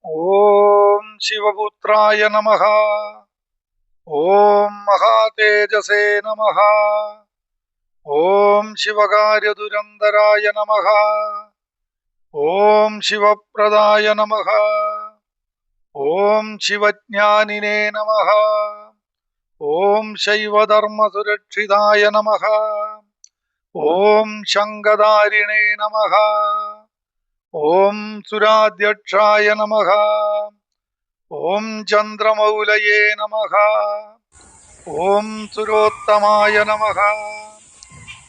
ओम शिवपुत्राय नमः। ओम महातेजसे नमः। ओम शिवकार्यदुरंदराय नमः। ओम शिवप्रदाय नमः। ओम शिवज्ञानिने नमः। ओम शैवधर्मसुरक्षिताय नमः। ओम शंखधारिणे नमः। ओम सुराध्यक्षाय नमः। ओम चंद्रमौलये नमः। ओम सुरोत्तमाय नमः।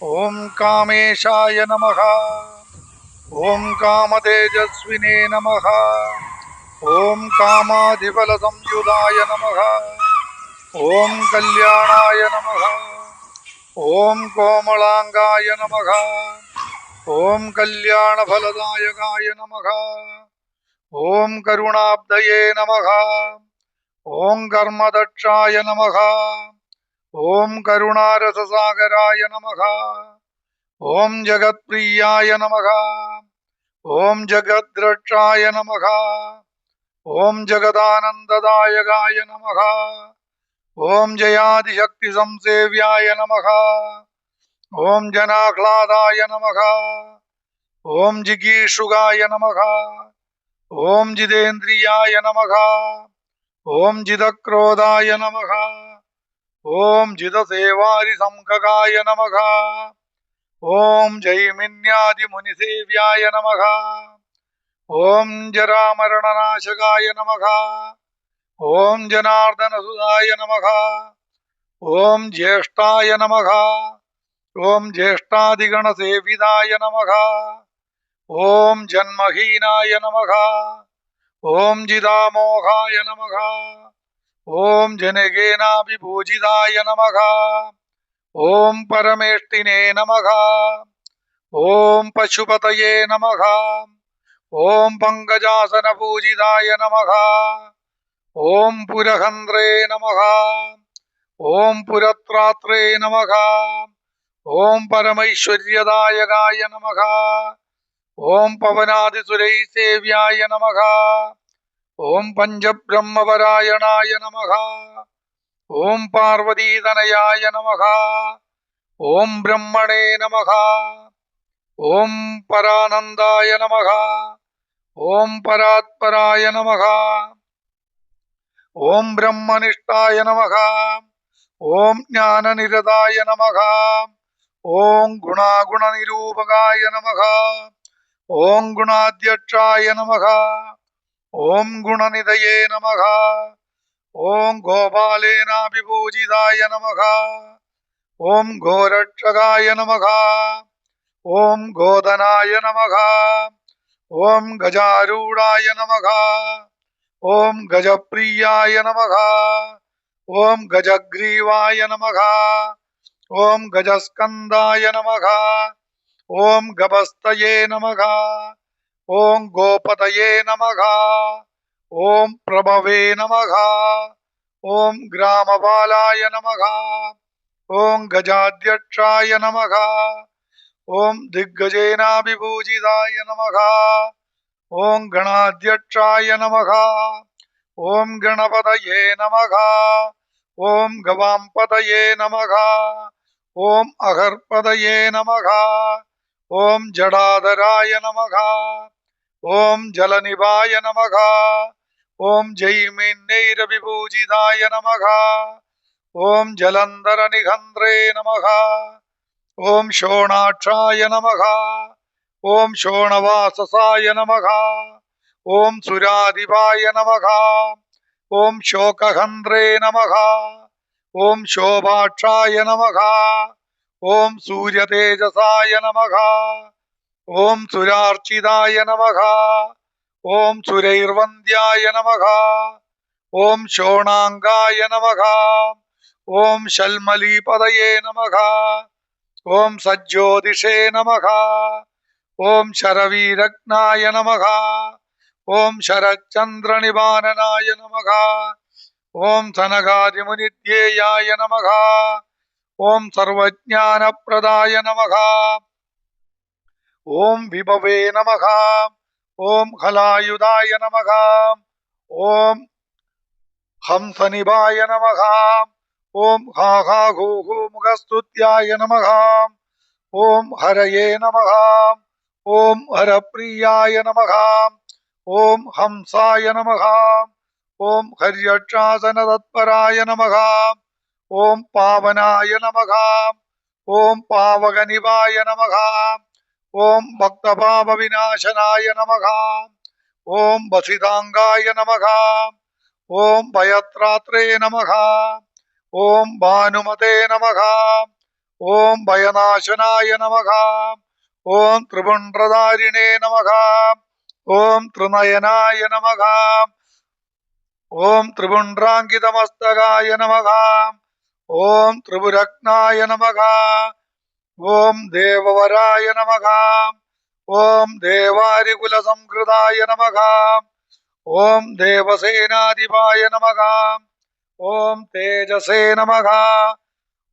ओम कामेशाय नमः। ओम कामतेजस्विने नमः। ओम कामाधिफलसंयुधाय नमः। ओम कल्याणाय नमः। ओम कोमलांगाय नमः। ओम कल्याणफलदायकाय नमः। ओम करुणाब्धये नमः। ओम कर्मदक्षाय नमः। ओम करुणारससागराय नमः। ओम जगत्प्रियाय नमः। ओम जगद्रक्षाय नमः। ओम जगदानंददायकाय नमः। ओम जयादिशक्तिसंसेव्याय नमः। ओम जनाह्लादाय नमः। ओम जिगीषुगाय नमः। ओम जितेन्द्रियाय नमः। ओम जितक्रोधाय नमः। ओम जितसेवारिसंखगाय नमः। ओम जैमिन्यादिमुनिसेव्याय नमः। ओम जरामरणनाशकाय नमः। ओम जनार्दनसुधाय नमः। ओम ज्येष्ठाय नमः। ओम ज्येष्ठादिगणसेविताय नमः। ओम जन्महीनाय नमः। ओम जिदामोहाय नमः। ओम जनकेनाभिपूजिताय नमः। ओम परमेष्टिने नमः। ओम पशुपतये नमः। ओम पंकजासनपूजिताय नमः। ओम पुरहन्द्रे नमः। ओम पुरत्रात्रे नमः। ओम परमैश्वर्यदायकाय नमः। ओम पवनादिसुरैसेव्याय नमः। ओम पंचब्रह्मपरायणाय नमः। ओम पार्वतीतनयाय नमः। ओम ब्रह्मणे नमः। ओम परानंदाय नमः। ओम परात्पराय नमः। ओम ब्रह्मनिष्ठाय नमः। ओम ज्ञाननिरताय नमः। ओम गुणागुणनिरूपकाय नमः। ओम गुणाध्यक्षाय नमः। ओम गुणनिधये नमः। ओम गोपालेनाभिपूजिताय नमः। ओम गोरक्षकाय नमः। ओम गोधनाय नमः। ओम गजारूढ़ाय नमः। ओम गजप्रियाय नमः। ओम गजग्रीवाय नमः। ओम गजस्कंदाय नमः। ओम गभस्तये नमः। ओम गोपतये नमः। ओम प्रभवे नमः। ओम ग्रामपालाय नमः। ओम गजाध्यक्षाय नमः। ओम दिग्गजेनाभिपूजिताय नमः। ओम गणाध्यक्षाय नमः। ओम गणपतये नमः। ओम गवांपतये नमः। ओम अहर्पतये नमः। ओम जडाधराय नमः। ओम जलनिभाय नमः। ओम जैमिन्नैरभिपूजिताय नमः। ओम जलंधरनिघन्द्रे नमः। ओम शोणाक्षाय नमः। ओम शोणवाससाय नमः। ओम सुराधिपाय नमः। ओम शोकहन्द्रे नमः। ओम शोभाक्षाय नमः। ओम सूर्यतेजसाय नमः। ओम सुरार्चिताय नमः। ओम सुरैर्वन्द्याय नमः। ओम शोणांगाय नमः। ओम शल्मलीपदये नमः। ओम सज्जोतिषे नमः। ओम शरवीरग्नाय नमः। ओम शरच्चंद्रनिवारणाय नमः। ओम सनकादिमुनिध्येयाय नमः। ओम सर्वज्ञानप्रदाय नमः। ओम विभवे नमः। ओम हलायुधाय नमः। ഓം ഹംസനിഭായ നമഃ. ഓം ഹാ ഹാ ഹൂ ഹൂ മുഖസ്തുത്യായ നമഃ. ഓം ഹരയേ നമഃ. ഓം ഹരപ്രിയായ നമഃ. ഓം ഹംസായ നമഃ. ഓം ഹര്യക്ഷാസനതത്പരായ നമഃ. ഓം പാവനായ നമഃ. ഓം പാവകനിവായ നമഃ. ഓം ഭക്തപാപവിനാശനായ നമഃ. ഓം വസിതാംഗായ നമഃ. ഓം ഭയത്രാത്രേ നമഃ. ഓം ഭാനുമതേ നമഃ. ഓം ഭയനാശനായ നമഃ. ഓം ത്രിപുണ്ഡ്രധാരിണേ നമഃ. ഓം ത്രിനയനായ നമഃ. ഓം ത്രിപുണ്ഡ്രാങ്കിതമസ്തകായ നമഃ. ഓം ത്രിപുരഗ്നായ നമഃ. ഓം ദേവവരായ നമഃ. ഓം ദേവാരികുലസംഹൃതായ നമഃ. ഓം ദേവസേനാധിപായ നമഃ. ഓം തേജസേ നമഃ.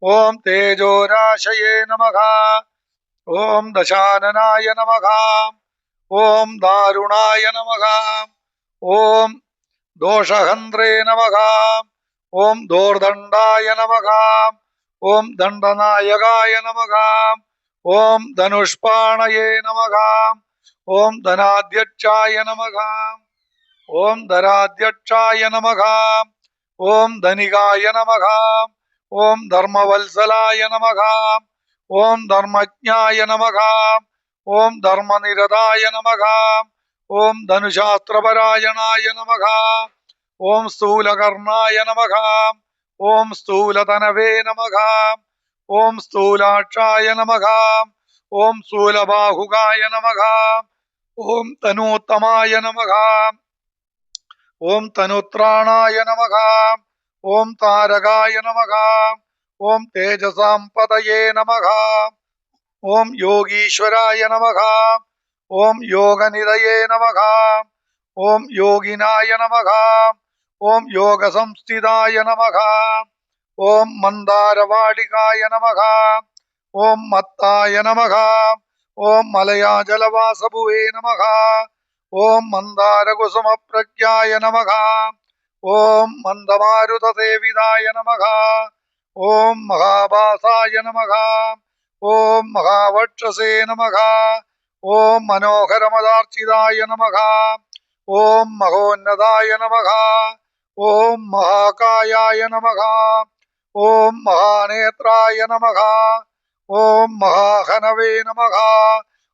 ഓം തേജോരാശയേ നമഃ. ഓം ദശാനനായ നമഃ. ഓം ദാരുണായ നമഃ. ഓം ദോഷഹന്ത്രേ നമഃ. ഓം ദോർദണ്ഡായ നമഃ. ഓം ദണ്ഡനായകായ നമഃ. ഓം ധനുഷ്പാണയേ നമഃ. ഓം ധനാധ്യക്ഷായ നമഃ. ഓം ധരാധ്യക്ഷായ നമഃ. ഓം ധനികായ നമഃ. ഓം ധർമ്മവത്സലായ നമഃ. ഓം ധർമ്മജ്ഞായ നമഃ. ഓം ധർമ്മനിരതായ നമഃ. ഓം ധനുശാസ്ത്രപരായണായ നമഃ. ഓം സ്ഥൂലകർണായ നമഃ. ഓം സ്ഥൂലതനവേ നമഃ. ഓം സ്ഥൂലാക്ഷായ നമഃ. ഓം സ്ഥൂലബാഹുകായ നമഃ. ഓം തനൂത്തമായ നമഃ. ഓം തനുത്രാണായ നമഃ. ഓം താരകായ നമഃ. ഓം തേജസാം പതയേ നമഃ. ഓം യോഗീശ്വരായ നമഃ. ഓം യോഗനിധയേ നമഃ. ഓം യോഗിനായ നമഃ. ഓം യോഗസംസ്ഥിതായ നമഃ. ഓം മന്ദാരവാടികായ നമഃ. ഓം മത്തായ നമഃ. ഓം മലയാജലവാസഭുവേ നമഃ. ഓം മന്ദാരകുസുമപ്രജ്ഞായ നമഃ. ഓം മന്ദമാരുതസേവിതായ നമഃ. ഓം മഹാഭാസായ നമഃ. ഓം മഹാവക്ഷസേ നമഃ. ഓം മനോഹരമദാർച്ചിതായ നമഃ. ഓം മഹോന്നതായ നമഃ. ഓം മഹാകായായ നമഃ. ഓം മഹാനേത്രായ നമഃ. ഓം മഹാഹനവേ നമഃ.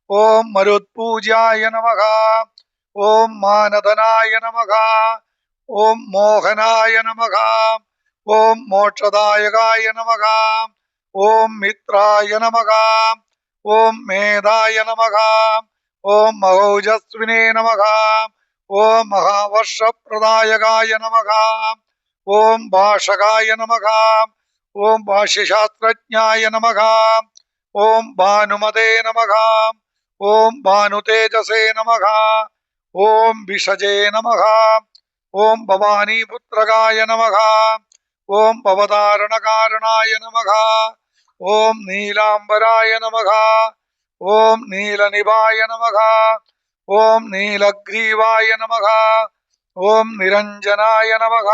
ഓം മരുത്പൂജ്യായ നമഃ. ഓം മാനദനായ നമഃ. ഓം മോഹനായ നമഃ. ഓം മോക്ഷദായകായ നമഃ. ഓം മിത്രായ നമഃ. ഓം മേധായ നമഃ. ഓം മഹോജസ്വിനേ നമഃ. ഓം മഹാവർഷപ്രദായകായ നമഃ. ഓം ഭാഷകായ നമഃ. ഓം ഭാഷ്യശാസ്ത്രജ്ഞായ നമഃ. ഓം ഭാനുമതേ നമഃ. ഓം ഭാനുതേജസേ നമഃ. ഓം വിഷജേ നമഃ. ഓം ഭവാനീപുത്രകായ നമഃ. ഓം ഭവതാരണകാരണായ നമഃ. ഓം നീലാംബരായ നമഃ. ഓം നീലനിഭായ നമഃ. ഓം നീലഗ്രീവായ നമഃ. ഓം നിരഞ്ജനായ നമഃ.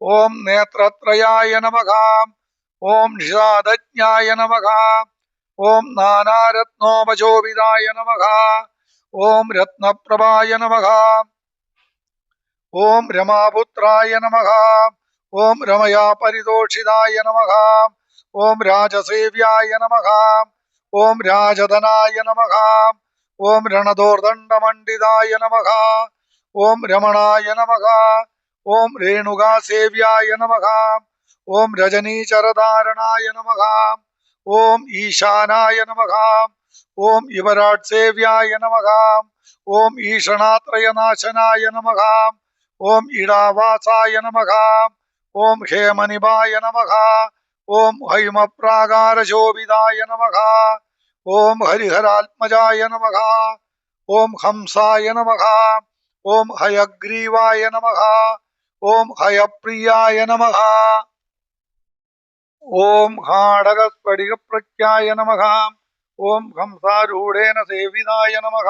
ഓം നേത്രത്രയായ നമഃ. ഓം നിഷാദജ്ഞായ നമഃ. ഓം നാനാരത്നോപശോഭിതായ നമഃ. ഓം രത്നപ്രഭായ നമഃ. ഓം രമാപുത്രായ നമഃ. ഓം രമയാ പരിതോഷിതായ നമഃ. ഓം രാജസേവ്യായ നമഃ. ഓം രാജധനായ നമഃ. ഓം രണദോർദണ്ഡമണ്ഡിതായ നമഃ. ഓം രമണായ നമഃ. ഓം രേണുകാസേവ്യായ നമഃ. ഓം രജനീചരധാരണായ നമഃ. ഓം ഈശാനായ നമഃ. ഓം യുവരാട് സേവ്യായ നമഃ. ഓം ഈഷണാത്രയനാശനായ നമഃ. ഓം ഇടാവാസായ നമഃ. ഓം ഹേമനിഭായ നമഃ. ഓം ഹൈമപ്രാകാരശോഭിതായ നമഃ. ഓം ഹരിഹരാത്മജായ നമഃ. ഓം ഹംസായ നമഃ. ഓം ഹയഗ്രീവായ നമഃ. ഓം ഹയപ്രിയായ നമഃ. ഓം ഹാടകസ്ഫടികപ്രഖ്യായ നമഃ. ഓം ഹംസാരൂഢേന സേവിതായ നമഃ.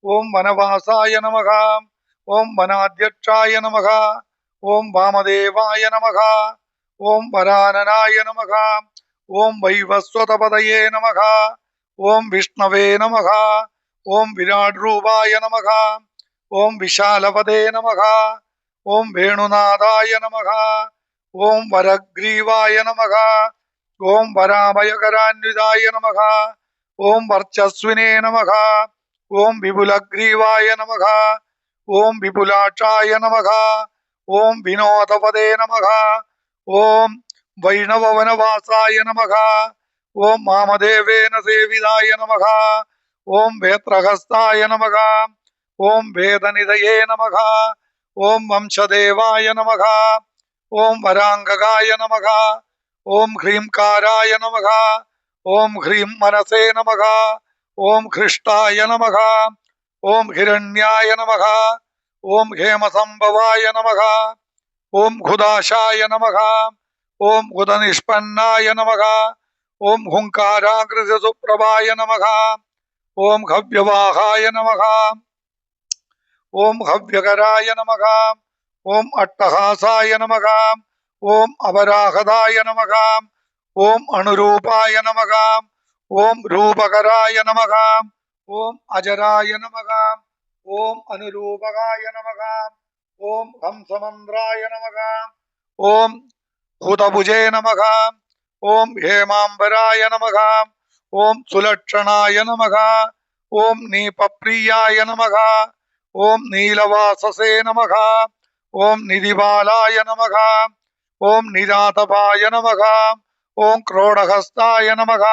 ഓം വനവാസായ നമഃ. ഓം വനാധ്യക്ഷായ നമഃ. ഓം വാമദേവായ നമഃ. ഓം വരാനനായ നമഃ. ഓം വൈവസ്വതപതയേ നമഃ. ഓം വിഷ്ണവേ നമഃ. ഓം വിരാട് രൂപായ നമഃ. ഓം വിശാലപദേ നമഃ. ഓം വേണുനാഥായ നമഃ. ഓം വരഗ്രീവായ നമഃ. ഓം വരാഭയകരാന്വിതായ നമഃ. ഓം വർച്ചസ്വിനേ നമഃ. ഓം വിപുലഗ്രീവായ നമഃ. ഓം വിപുലാക്ഷായ നമഃ. ഓം വിനോദപദേ നമഃ. ഓം വൈണവവനവാസായ നമഃ. ഓം മാമദേവേന സേവിതായ നമഃ. ഓം വേത്രഹസ്തായ നമഃ. ഓം വേദനിധയേ നമഃ. ഓം വംശദേവായ നമഃ. ഓം വരാംഗകായ നമഃ. ഓം ഹ്രീംകാരായ നമഃ. ഓം ഹ്രീം മനസേ നമഃ. ഓം ഹൃഷ്ടായ നമഃ. ഓം ഹിരണ്യായ നമഃ. ഓം ഹേമസംഭവായ നമഃ. ഓം ഹുദാശായ നമഃ. ഓം ഹുദനിഷ്പന്നായ നമഃ. ഓം ഹുങ്കാരാകൃതി സുപ്രഭായ നമഃ. ഓം ഹവ്യവാഹായ നമഃ. ഓം ഹവ്യകരായ നമഃ. ഓം അട്ടഹാസായ നമഃ. ഓം അപരാഹതായ നമഃ. ഓം അണുരൂപായ നമഃ. ഓം രൂപകരായ നമഃ. ഓം അജരായ നമഃ. ഓം അനുരൂപകായ നമഃ. ഓം ഹംസമന്ത്രായ നമഃ. ഓം ഹുതഭുജേ നമഃ. ഓം ഹേമാംബരായ നമഃ. ഓം സുലക്ഷണായ നമഃ. ഓം നീപപ്രിയായ നമഃ. ഓം നീലവാസസേ നമഃ. ഓം നിധിപാലായ നമഃ. ഓം നിരാതപായ നമഃ. ഓം ക്രോഡഹസ്തായ നമഃ.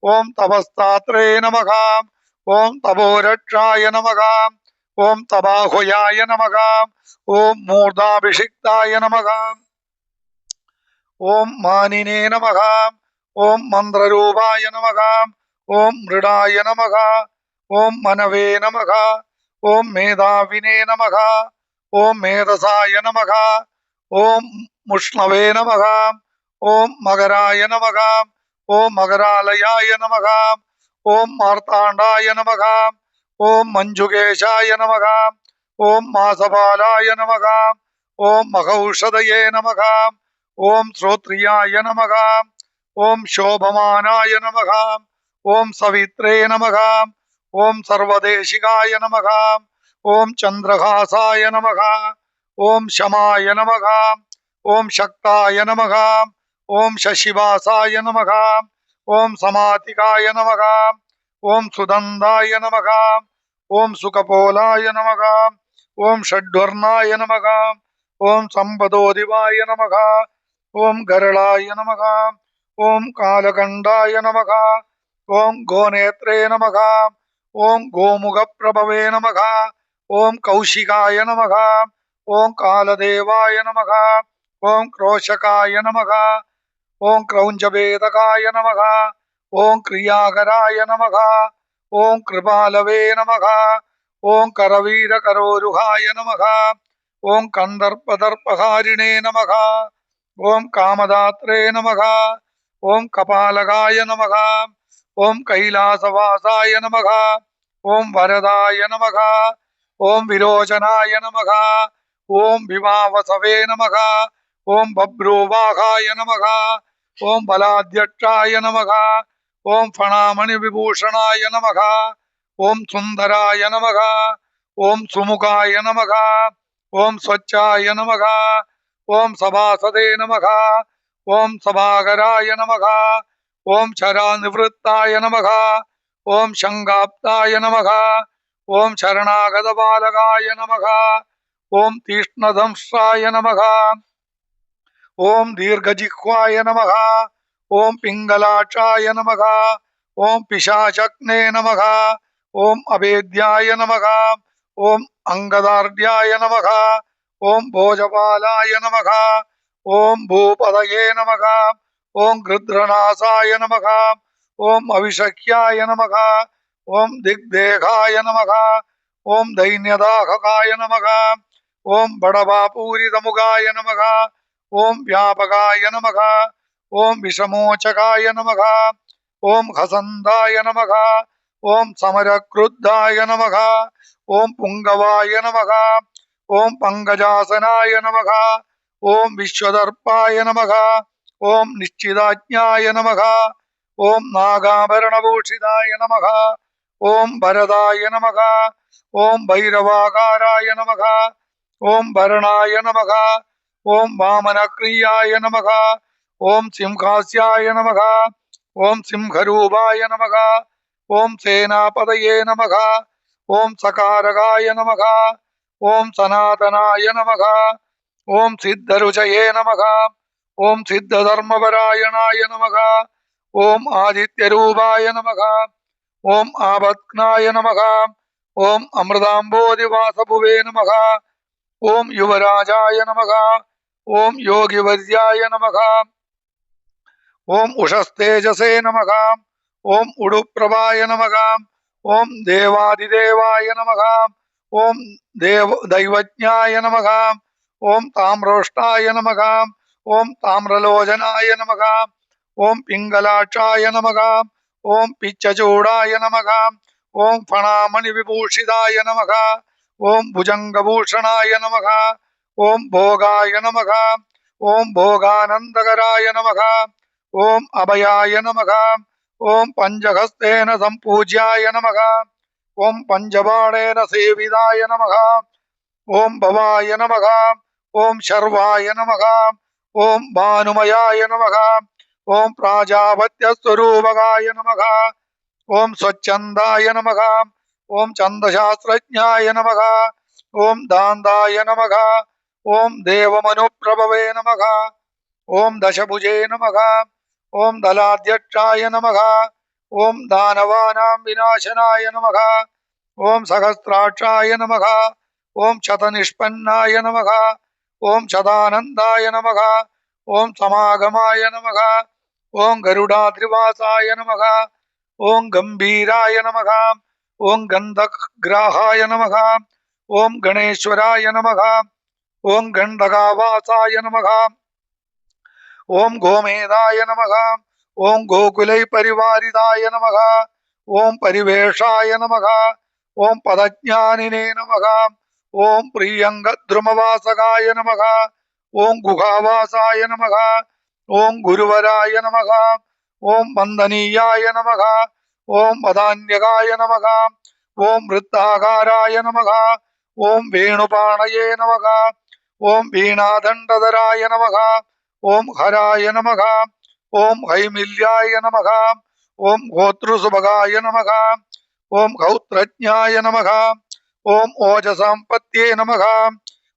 ഓം തപസ്താത്രേ നമഃ. ഓം തപോരക്ഷായ നമഃ. ഓം തപാഹുയായ നമഃ. ഓം മൂർധാഭിഷിക്തായ നമഃ. ഓം മാനിനേ നമഃ. ഓം മന്ത്രരൂപായ നമഃ. ഓം മൃഡായ നമഃ. ഓം മനവേ നമഃ. ഓം മേധാവിനേ നമഃ. ഓം മേധസായ നമഃ. ഓം മുഷ്ണവേ നമഃ. ഓം മകരായ നമഃ. ഓം മകരാലയായ നമഃ. ഓം മാർത്താണ്ഡായ നമഃ. ഓം മഞ്ജുകേശായ നമഃ. ഓം മാസപാലായ നമഃ. ഓം മഹൌഷധയേ നമഃ. ഓം ശ്രോത്രിയായ നമഃ. ഓം ശോഭമാനായ നമഃ. ഓം സവിത്രേ നമഃ. ഓം സർവദേശികായ നമഃ. ഓം ചന്ദ്രഹാസായ നമഃ. ഓം ശമായ നമഃ. ഓം ശക്തായ നമഃ. ഓം ശശിവാസായ നമഃ. ഓം സമാധികായ നമഃ. ഓം സുദന്തായ നമഃ. ഓം സുഖപോലായ നമഃ. ഓം ഷഡ്വർണായ നമഃ. ഓം സമ്പദോദിവായ നമഃ. ഓം ഗരളായ നമഃ. ഓം കാലകണ്ഠായ നമഃ. ഓം ഗോനേത്രേ നമഃ. ഓം ഗോമുഖപ്രഭവേ നമഃ. ഓം കൗശികായ നമഃ. ഓം കാലദേവായ നമഃ. ഓം ക്രോശകായ നമഃ. ഓം ക്രൗഞ്ചഭേദകായ നമഃ. ഓം ക്രിയാകരായ നമഃ. ഓം കൃപാലവേ നമഃ. ഓം കരവീരകരോരുഹായ നമഃ. ഓം കന്ദർപ്പദർപ്പഹാരിണേ നമഃ. ഓം കാമദാത്രേ നമഃ. ഓം കപാലകായ നമഃ. ഓം കൈലാസവാസായ നമഃ. ഓം വരദായ നമഃ. ഓം വിരോചനായ നമഃ. ഓം വിവാവസവേ നമഃ. ഓം ബഭ്രൂവാഹായ നമഃ. ഓം ബലാധ്യക്ഷായ നമഃ. ഓം ഫണാമണി വിഭൂഷണായ നമഃ. ഓം സുന്ദരായ നമഃ. ഓം സുമുഖായ നമഃ. ഓം സ്വച്ഛായ നമഃ. ഓം സഭാസദേ നമഃ. ഓം സഭാകരായ നമഃ. ഓം ശരാനിവൃത്തായ നമഃ. ഓം ശങ്കാപ്തായ നമഃ. ഓം ശരണാഗതപാലകായ നമഃ. ഓം തീഷ്ണദംഷ്ട്രായ നമഃ. ഓം ദീർഘജിഹ്വായ നമഃ. ഓം പിംഗലാക്ഷായ നമഃ. ഓം പിശാചഗ്നേ നമഃ. ഓം അഭേദ്യായ നമഃ. ഓം അംഗദാർഢ്യായ നമഃ. ഓം ഭോജപാലായ നമഃ. ഓം ഭൂപതയേ നമഃ. ഓം ഗൃധ്രനാസായ നമഃ. ഓം അവിഷക്യായ നമഃ. ഓം ദിഗ്ദേഹായ നമഃ. ഓം ദൈന്യദാഹകായ നമഃ. ഓം ബടവാപൂരിതമുഖായ നമഃ. ഓം വ്യാപകായ നമഃ. ഓം വിഷമോചകായ നമഃ. ഓം ഹസന്തായ നമഃ. ഓം സമരക്രുദ്ധായ നമഃ. ഓം പുങ്കവായ നമഃ. ഓം പങ്കജാസനായ നമഃ. ഓം വിശ്വദർപ്പായ നമഃ. ഓം നിശ്ചിതാജ്ഞായ നമഃ. ഓം നാഗാഭരണഭൂഷിതായ നമഃ. ഓം ഭരതായ നമഃ. ഓം ഭൈരവാകാരായ നമഃ. ഓം ഭരണായ നമഃ. ഓം വാമനക്രിയായ നമഃ. ഓം സിംഹാസ്യായ നമഃ. ഓം സിംഹരൂപായ നമഃ. ഓം സേനാപതയേ നമഃ. ഓം സകാരകായ നമഃ. ഓം സനാതനായ നമഃ. ഓം സിദ്ധരുചയേ നമഃ. ഓം സിദ്ധധർമ്മപരായണായ നമഃ. ഓം ആദിത്യരൂപായ നമഃ. ഓം ആപത്നായ നമഃ. ഓം അമൃതാംബോധിവാസഭുവേ നമഃ. ഓം യുവരാജായ നമഃ. ഓം യോഗിവർയായ നമഃ. ഓം ഉഷസ്തേജസേ നമഃ. ഓം ഉടുപ്രഭായ നമഃ. ഓം ദേവാദിദേവായ നമഃ. ഓം ദൈവജ്ഞായ നമഃ. ഓം താമ്രോഷ്ടായ നമഃ. ഓം താമ്രലോചനായ നമഃ. ഓം പിംഗലാക്ഷായ നമഃ. ഓം പിച്ചചൂടായ നമഃ. ഓം ഫണാമണിവിഭൂഷിതായ നമഃ. ഓം ഭുജംഗഭൂഷണായ നമഃ. ഓം ഭോഗായ നമഃ. ഓം ഭോഗാനന്ദകരായ നമഃ. ഓം അഭയായ നമഃ. ഓം പഞ്ചഹസ്തേന സംപൂജ്യായ നമഃ. ഓം പഞ്ചബാണേന സേവിതായ നമഃ. ഓം ഭവായ നമഃ. ഓം ശർവായ നമഃ. ഓം ഭാനുമയായ നമഃ. ഓം പ്രാജാപത്യസ്വരൂപകായ നമഃ. ഓം സ്വച്ഛന്ദായ നമഃ. ഓം ചന്ദശാസ്ത്രജ്ഞായ നമഃ. ഓം ദാന്തായ നമഃ. ഓം ദേവമനുപ്രഭവേ നമഃ. ഓം ദശഭുജേ നമഃ. ഓം ദലാധ്യക്ഷായ നമഃ. ഓം ദാനവാനാം വിനാശനായ നമഃ. ഓം സഹസ്രാക്ഷായ നമഃ. ഓം ശതനിഷ്പന്നായ നമഃ. ഓം ശതാനന്ദായ നമഃ. ഓം സമാഗമായ നമഃ. ഓം ഗരുഡാദ്രിവാസായ നമഃ. ഓം ഗംഭീരായ നമഃ. ഓം ഗന്ധഗ്രാഹായ നമഃ. ഓം ഗണേശ്വരായ നമഃ. ഓം ഗണ്ഡകാവാസായ നമഃ. ഓം ഗോമേധായ നമഃ. ഓം ഗോകുലൈ പരിവാരിതായ നമഃ. ഓം പരിവേഷായ നമഃ. ഓം പദജ്ഞാനിനേ നമഃ. ഓം പ്രിയംഗദ്രുമവാസകായ നമഃ. ഓം ഗുഹാവാസായ നമഃ. ഓം ഗുരുവരായ നമഃ. ഓം വന്ദനീയായ നമഃ. ഓം വദാന്യകായ നമഃ. ഓം വൃത്താകാരായ നമഃ. ഓം വേണുപാണയേ നമഃ. ഓം വീണാദണ്ഡധരായ നമഃ. ഓം ഹരായ നമഃ. ഓം ഹൈമില്യായ നമഃ. ഓം ഗോതൃസുഭഗായ നമഃ. ഓം ഹൗത്രജ്ഞായ നമഃ. ഓം ഓജസമ്പത്യേ നമഃ.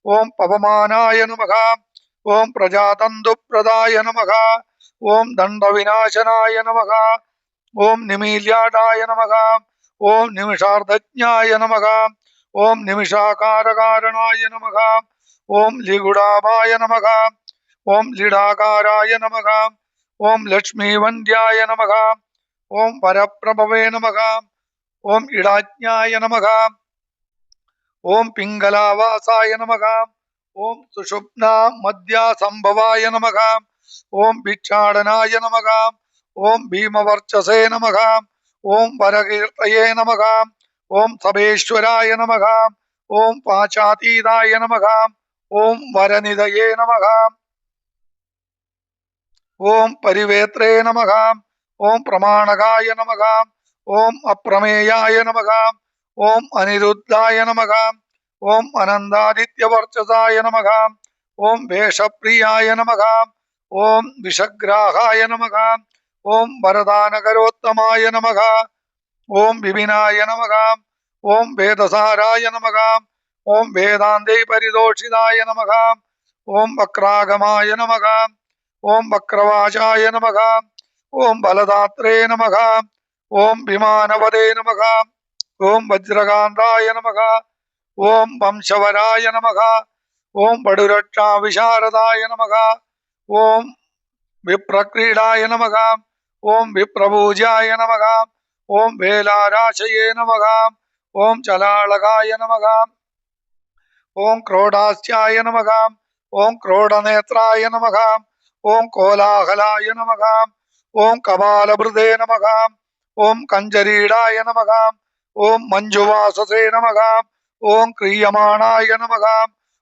ഓം പവമാനായ നമഃ. ഓം പ്രജാതന്തുപ്രദായ നമഃ. ഓം ദണ്ഡവിനാശനായ നമഃ. ഓം നിമീല്യാടായ നമഃ. ഓം നിമിഷാർദ്ധജ്ഞായ നമഃ. ഓം നിമിഷാകാരകാരണായ നമഃ. ഓം ലിഗുഡാഭായ നമഃ. ഓം ലിഡാകാരായ നമഃ. ഓം ലക്ഷ്മീവന്ദ്യായ നമഃ. ഓം പരപ്രഭവേ നമഃ. ഓം ഇടാജ്ഞായ നമഃ. ഓം പിംഗലാവാസായ നമഃ. ഓം സുഷുപ്നാ മധ്യാസംഭവായ നമഃ. ഓം ഭിക്ഷാടനായ നമഃ. ഓം ഭീമവർച്ചസേ നമഃ. ഓം വരകീർത്തയേ നമഃ. ഓം സഭേശ്വരായ നമഃ. ഓം പാചാതീതായ നമഃ. ഓം വരനിധയേ നമഃ. ഓം പരിവേത്രേ നമഃ. ഓം പ്രമാണകായ നമഃ. ഓം അപ്രമേയായ നമഃ. ഓം അനിരുദ്ധായ നമഃ. ഓം അനന്താദിത്യവർച്ചസായ നമഃ. ഓം വേഷപ്രിയായ നമഃ. ഓം വിഷഗ്രാഹായ നമഃ. ഓം വരദാനകരോത്തമായ നമഃ. ഓം വിപിനായ നമഃ. ഓം വേദസാരായ നമഃ. ഓം വേദാന്തേ പരിതോഷിതായ നമഃ. ഓം വക്രാഗമായ നമഃ. ഓം വക്രവാചായ നമഃ. ഓം ബലദാത്രേ നമഃ. ഓം വിമാനവദേ നമഃ. ഓം വജ്രകാന്തായ നമഃ. ഓം വംശവരായ നമഃ. ഓം പടുരക്ഷാ വിശാരദായ നമഃ. ഓം വിപ്രക്രീഡായ നമഃ. ഓം വിപ്രപൂജായ നമഃ. ഓം വേലാരാശയേ നമഃ. ഓം ചലാളകായ നമഃ. ഓം ക്രോഡാസ്യായ നമഃ. ഓം ക്രോഡനേത്രായ നമഃ. ഓം കോലാഹലായ നമഃ. ഓം കപാലഭൃതേ നമഃ. ഓം കഞ്ചരീടായ നമഃ. ഓം മഞ്ജുവാസസേ നമഃ. ഓം ക്രിയമാണായ നമഃ.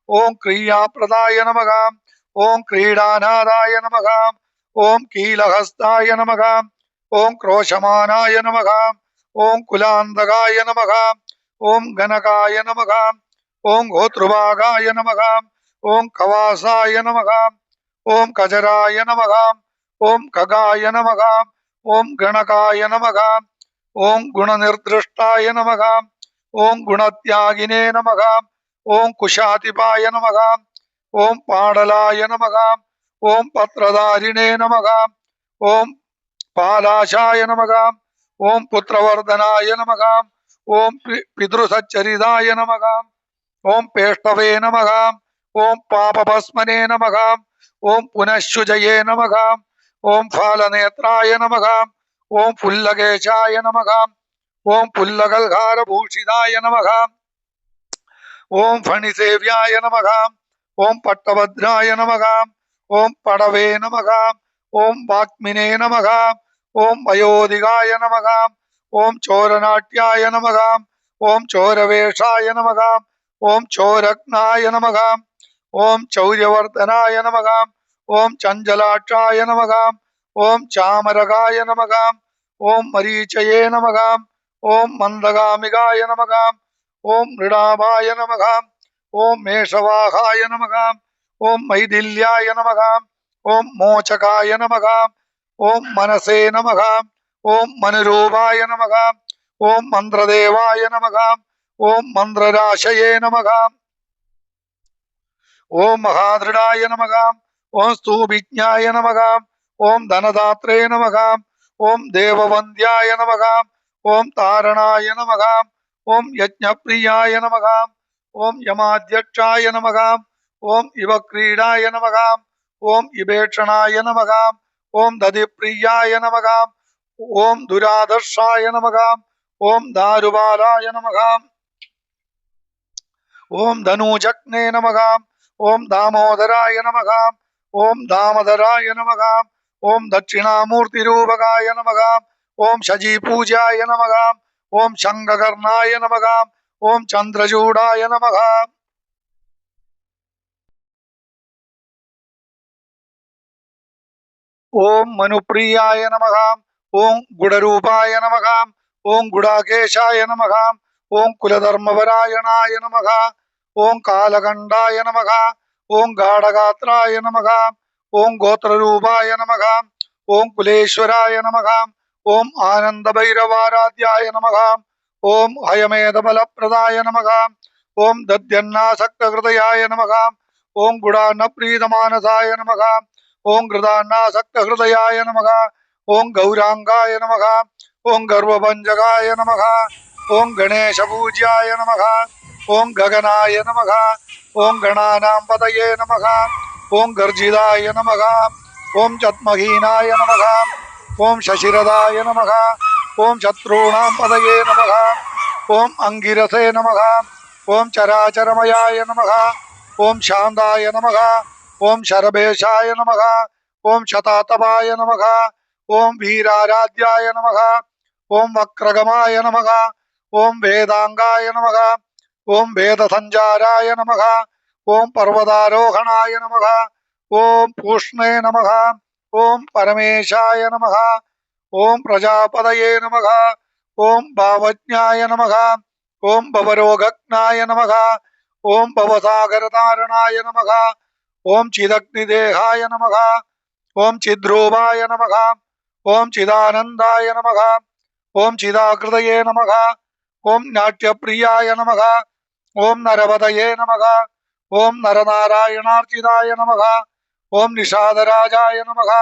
ഓം ക്രിയാപ്രദായ നമഃ. ഓം ക്രീഡാനാഥായ നമഃ. ഓം കീലഹസ്തായ നമഃ. ഓം ക്രോശമാനായ നമഃ. ഓം കുലാന്തകായ നമഃ. ഓം ഗണകായ നമഃ. ഓം ഗോതൃഭാഗായ നമഃ. ഓം കവാസായ നമഃ. ഓം കജരായ നമഃ. ഓം ഖഗായ നമഃ. ഓം ഗണകായ നമഃ. ഓം ഗുണനിർദൃഷ്ടായ നമഃ. ഓം ഗുണത്യാഗിനേ നമഃ. ഓം കുശാതിപായ നമഃ. ഓം പാടലായ നമഃ. ഓം പത്രധാരിണേ നമഃ. ഓം പാലാശായ നമഃ. ഓം പുത്രവർദ്ധനായ നമഃ. ഓം പിതൃസച്ചരിതായ നമഃ. ഓം പേഷ്ടവേ നമഃ. ഓം പാപഭസ്മനേ നമഃ. ഓം പുനഃശുചയേ നമഃ. ഓം ഫാലനേത്രായ നമഃ. ഓം പുല്ലകേശായ നമഃ. ഓം പുല്ലകൽഹാരഭൂഷിതായ നമഃ. ഓം ഫണിസേവ്യായ നമഃ. ഓം പട്ടഭദ്രായ നമഃ. ഓം പടവേ നമഃ. ഓം വാഗ്മിനേ നമഃ. ഓം വയോധികായ നമഃ. ഓം ചോരനാട്യായ നമഃ. ഓം ചോരവേഷായ നമഃ. ഓം ചോരഗ്നായ നമഃ. ഓം ചൗര്യവർദ്ധനായ നമഃ. ഓം ചഞ്ചലാക്ഷായ നമഃ. ഓം ചാമരകായ നമഃ. ഓം മരീചയേ നമഃ. ഓം മന്ദഗാമികായ നമഃ. ഓം മൃഡാഭായ നമഃ. ഓം മേഷവാഹായ നമഃ. ഓം മൈഥില്യായ നമഃ. ഓം മോചകായ നമഃ. ഓം മനസേ നമഃ. ഓം മനുരൂപായ നമഃ. ഓം മന്ത്രദേവായ നമഃ. ഓം മന്ത്രരാശയേ നമഃ. ഓം മഹാദൃഢായ നമഃ. ഓം സ്തൂപിജ്ഞായ നമഃ. ഓം ധനദാത്രേ നമഃ. ഓം ദേവവന്ദ്യായ നമഃ. ഓം താരണായ നമഃ. ഓം യജ്ഞപ്രിയായ നമഃ. ഓം യമാധ്യക്ഷായ നമഃ. ഓം ഇവക്രീഡായ നമഃ. ഓം ഇപേക്ഷണായ നമഃ. ഓം ദതിപ്രിയായ നമഃ. ഓം ദുരാദർശായ നമഃ. ഓം ദാരുബാലായ നമഃ. ഓം ധനൂജഗ്നേ നമഃ. ഓം ദാമോദരായ നമഃ. ഓം ദാമോദരായ നമഃ. ഓം ദക്ഷിണാമൂർത്തിരൂപകായ നമഃ. ഓം ശചീപൂജായ നമഃ. ഓം ശംഖകർണായ നമഃ. ഓം ചന്ദ്രചൂഡായ നമഃ. ഓം മനുപ്രിയായ നമഃ. ഓം ഗുഡരൂപായ നമഃ. ഓം ഗുഡാകേശായ നമഃ. ഓം കുലധർമ്മപരായണായ നമഃ. ഓം കാലകണ്ഠായ നമഃ. ഓം ഗാഢഗാത്രായ നമഃ. ഓം ഗോത്രരൂപായ നമഃ. ഓം കുലേശ്വരായ നമഃ. ഓം ആനന്ദഭൈരവാരാധ്യായ നമഃ. ഓം ഹയമേധബലപ്രദായ നമഃ. ഓം ദദ്യന്നാസക്തഹൃദയായ നമഃ. ഓം ഗുഡാന്നപ്രീതമാനസായ നമഃ. ഓം കൃതാന്നാസക്തഹൃദയായ നമഃ. ഓം ഗൗരാംഗായ നമഃ. ഓം ഗർവഭഞ്ജകായ നമഃ. ഓം ഗണേശപൂജ്യായ നമഃ. ഓം ഗഗനായ നമഃ. ഓം ഗണാനാം പതയേ നമഃ. ഓം ഗർജിതായ നമഃ. ഓം ചത്മഹീനായ നമഃ. ഓം ശശിരഥായ നമഃ. ഓം ശത്രൂണാം പതയേ നമഃ. ഓം അങ്കിരസേ നമഃ. ഓം ചരാചരമയായ നമഃ. ഓം ശാന്തായ നമഃ. ഓം ശരഭേശായ നമഃ. ഓം ശതാതപായ നമഃ. ഓം വീരാരാധ്യായ നമഃ. ഓം വക്രഗമായ നമഃ. ഓം വേദാംഗായ നമഃ. ഓം വേദസഞ്ചാരായ നമഃ. ഓം പർവ്വതാരോഹണായ നമഃ. ഓം പൂഷ്ണേ നമഃ. ഓം പരമേശായ നമഃ. ഓം പ്രജാപതയേ നമഃ. ഓം ഭാവജ്ഞായ നമഃ. ഓം ഭവരോഗജ്ഞായ നമഃ. ഓം ഭവസാഗരതാരണായ നമഃ. ഓം ചിദഗ്നിദേഹായ നമഃ. ഓം ചിദ്രൂപായ നമഃ. ഓം ചിദാനന്ദായ നമഃ. ഓം ചിദാകൃതയേ നമഃ. ഓം നാട്യപ്രിയായ നമഃ. ഓം നരപതയേ നമഃ. ഓം നരനാരായണാർച്ചിതായ നമഃ. ഓം നിഷാദരാജായ നമഃ.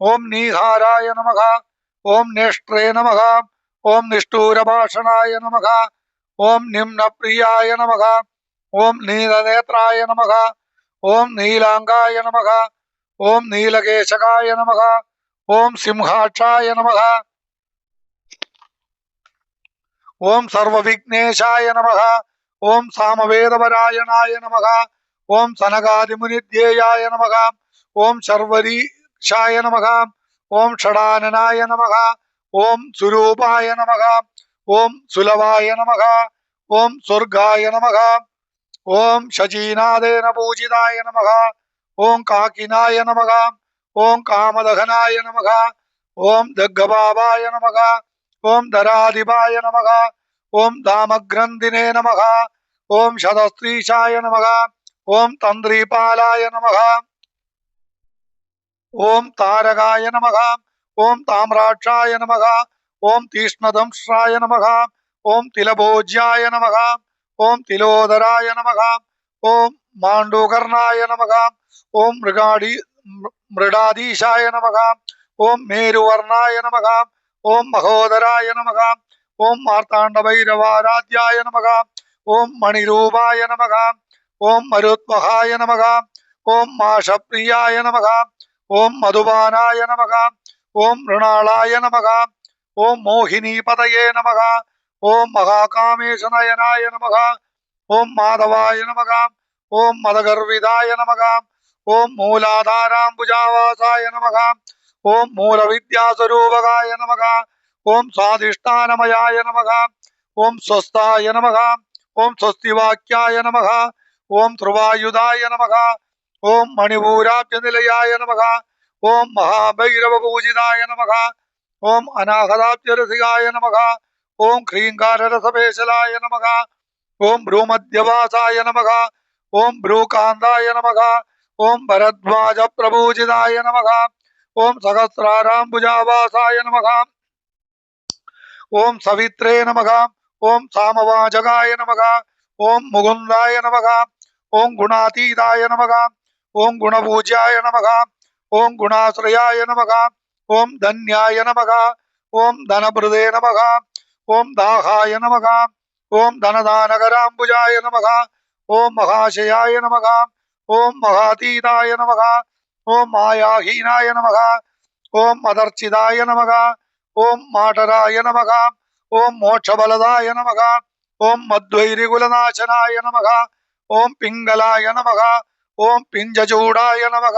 ഓം നീഹാരായ നമഃ. ഓം നേഷ്ട്രേ നമഃ. ഓം നിഷ്ഠൂരഭാഷണായ നമഃ. ഓം നിമ്നപ്രിയായ നമഃ. ഓം നീലനേത്രായ നമഃ. ഓം നീലാംഗായ നമഃ. ഓം നീലകേശകായ നമഃ. ഓം സിംഹാക്ഷായ നമഃ. ഓം സർവവിഘ്നേശായ നമഃ. ഓം സാമവേദപരായണായ നമഃ. ഓം സനകാദിമുനിധ്യേയായ നമഃ. ഓം ശർവരീശായ നമഃ. ഓം ഷടാനനായ നമഃ. ഓം സുരൂപായ നമഃ. ഓം സുലവായ നമഃ. ഓം സ്വർഗായ നമഃ. ओम शचीनादेन पूजिताय नमः। ओम काकिनाय नमः। ओम कामदहनाय नमः। ओम दग्गबाबाय नमः। ओम धराधिपाय नमः। ओम दामग्रन्थिने नमः। ओम शतस्त्रीशाय नमः। ओम तंद्रीपालाय नमः। ओम तारकाय नमः। ओम ताम्राक्षाय नमः। ओम तीक्ष्णदंष्ट्राय नमः। ओम तिलभोज्याय नमः। ओम तिलोदराय नमः। ओम मांडूकर्णाय नमः। ओम मृडाधीशाय नमः। ओम मेरुवर्णाय नमः। ओम महोदराय नमः। ओम मार्तांडभैरवाराध्याय नमः। ओम मणिरूपाय नमः। ओम मरुत्महाय नमः। ओम माषप्रियाय नमः। ओम मधुबानाय नमः। ओम मृणालाय नमः। ओम मोहिनीपतये नमः। ओम महाकामेशनयनाय नमः। ओम माधवाय नमः। ओम मदगर्विदाय नमः। ओम मूलाधाराम्बुजावासाय नमः। ओम मूलविद्यास्वरूपकाय नमः। ओम स्वाधिष्ठानमयाय नमः। ओम स्वस्थाय नमः। ओम स्वस्तिवाक्याय नमः। ओम ध्रुवायुधाय नमः। ओम मणिपूराब्जनिलयाय नमः। ओम महाभैरवपूजिताय नमः। ओम अनाहताब्जरसिकाय नमः। ओम ह्रीङ्काररसपेशलाय नमः। ओम भ्रूमध्यवासाय नमः। ओम भ्रूकान्ताय नमः। ओम भरद्वाज प्रभूजिताय नमः। ओम सहस्राराम्बुजावासाय नमः। ओम सवित्रे नमः। ओम सामवाजगाय नमः। ओम मुकुंदाय नमः। ओम गुणातीताय नमः। ओम गुणपूज्याय नमः। ओम गुणाश्रयाय नमः। ओम धन्याय नमः। ओम धनप्रदे नमः। ओम दाहाय नमः। ओम धनदानकराम्बुजाय नमः। ओम महाशयाय नमः। ओम महातीताय नमः। ओम मायाहीनाय नमः। ओम मदर्चिदाय नमः। ओम माटराय नमः। ओम मोक्षबलदाय नमः। ओम मध्वैरिकुलनाशनाय नमः। ओम पिंगलाय नमः। ओम पिंजचूडाय नमः।